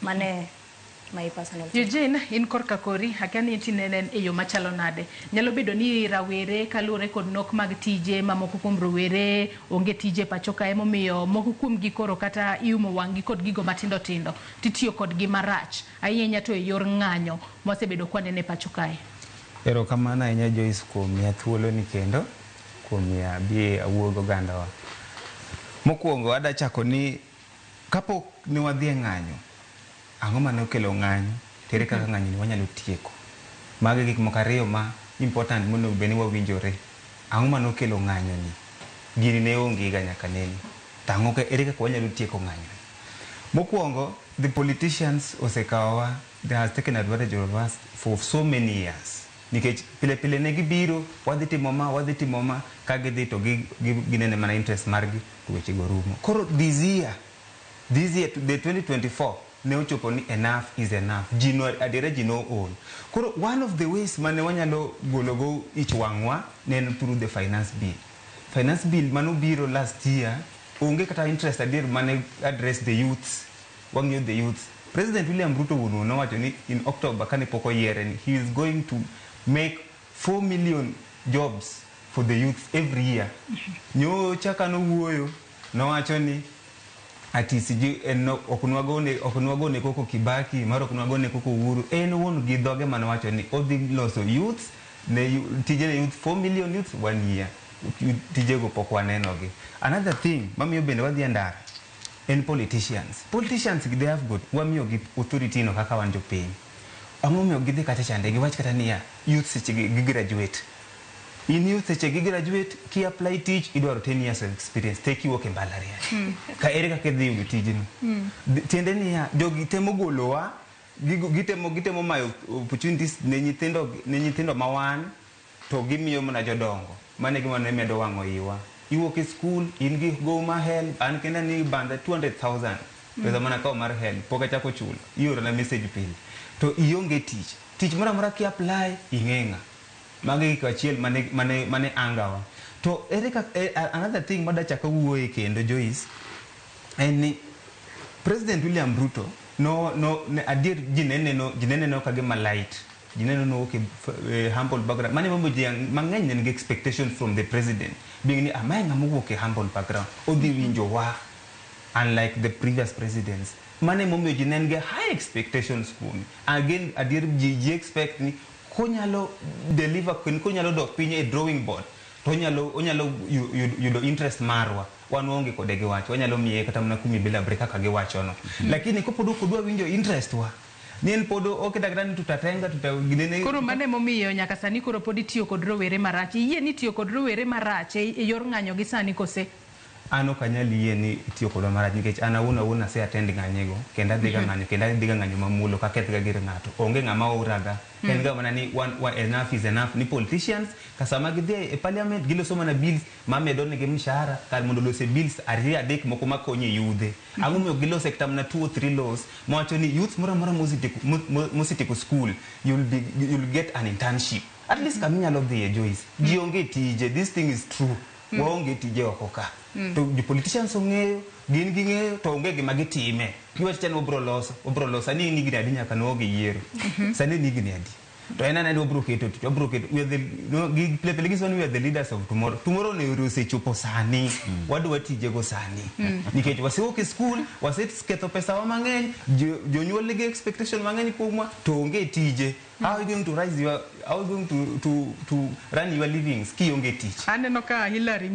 Mane my personal Eugene, in korka kori, akani tinenen e yo machalo nade. Nyalo bedo ni rawere kalure kod nok mag tije mamoko kuom rowere onge tije pachoka emomiyo moko kuom gi koro kata iumo wang'i kod gigo matindo tindo titiyo kod gi marach ahinya to e yor ng'anyo mosebedo kwanene pachokae. Erokamano ahinya Joyce kuom miya thuolo ni kendo kuom miya bi awuo go gandawa. Mokwongo ada chako ni kapok ne wadhi e ng'anyo, ang'o mane okelo ng'anyo, tere kaka ng'anyo ni wanyalo tieko. Magi gik moko ariyo ma important mondo bed ni wawinjore. Ang'o mane okelo ng'anyo ni? Gini ne onge ga nyaka nene. Tang'o ka ere kaka wanyalo tieko ng'anyo. Mokwongo, the politicians osekawa, they has taken advantage of us for so many years. Nikech pile pile ne gibiro, wadhi timo ma, ka gidhi to ginene mana interest margi, to weche go rumo. Koro this year, the 2024, ne ochopo ni enough is enough. Jino adere jino own. Koro one of the ways mane wanyalo gologo ich wangwa ne through the finance bill. Finance bill mano biro last year, onge kata interest adir mane address the youths, wangyo the youths. President William Ruto wuno nowacho ni in October kane poko yiere ni he is going to make 4 million jobs for the youth every year. Nyo chaka no wuoyo nowacho ni ati siji okunwagone koko Kibaki maro okunwagone koko Uhuru won gi dhoge mane wacho ni odhi loso youths ne tije ne youth 4 million youths 1 year tije go pok waneno gi. Another thing mamiyo bende wadhi ndara en politicians they have got wamiyo gi authority no kaka wan jopiny. Ang'o miyo gidhi kata chande giwach kata niya youth seche gi graduate. In youth seche gi graduate ki apply teach idwaro 10 years of experience take you work in mbalariany. Ka ere kaka dhi yudo tijno. Tiende niya jogi temo golowa gitemo mayo opportunities ne nyithindo mawan to gimiyo mana jodongo. Mane gima ne medo wang'o iwa. Iwuok e school in gi go ma hell an kenda ni banda 200,000 pesa mana kao mar hell poka chako chulo ioro na message pile to ionge tich mara ki apply ing'eng'a magi ka chiel mane angawa to another thing mada chako wuoye kendo Joyce en ni President William Ruto ne adier jinene no kage malight jinene no okay humble background mane mambo mang'eny ne expectations from the president being ni amai ngamugo ke humble background odhi winjo wa unlike the previous presidents mane momio jinen ge high expectations kuom again adier ji expect ni konyalo deliver konyalo dok piny e drawing board to onyalo yudo interest marwa wan onge kode gi wacho onyalo miye kata mna kumi bila break kaka gi wacho no lakini kopod kodwa winjo interest wa nien podo oke dagran tutatenga tutaginene koro mane momiyo nyaka sani koro pod itiyo kod rowere marach yie ni tiyo kod rowere marach e yor ng'anyo gi sani kose ano kanyali yie ni tiyo kod marach nikech ana una se attend ng'anyego kenda diga ng'anyo kenda diga ng'anyo mamulo ka keth ga gir ng'ato onge ng'ama uraga ken ga mana ni one enough is enough ni politicians kasama gidhi e parliament giloso mana bills mamedo ne mshahara kar mondo lose bills ariya adek moko makonye yudhe ang'o miyo gilose kata mana 2 or 3 laws mawacho ni youth mora mositieko school you'll get an internship at least kaminyalo dhi e Joyce ji onge tije this thing is true waonge tije oko ka to the politicians ong'eyo gin ging'eyo to onge gima gitime kiwacho chan obro loso sani nigi adi nyaka noge yiero sani nigi adi to ena ne obro keto we are the we are the leaders of tomorrow ne uruse chopo sani wadwa tije go sani nikech wasewuok e school waseketho pesa wa mang'eny jonyuol nigi expectation mang'eny kuomwa to onge tije how are you going to rise how are you going to run your livings ki onge tich aneno ka Hillary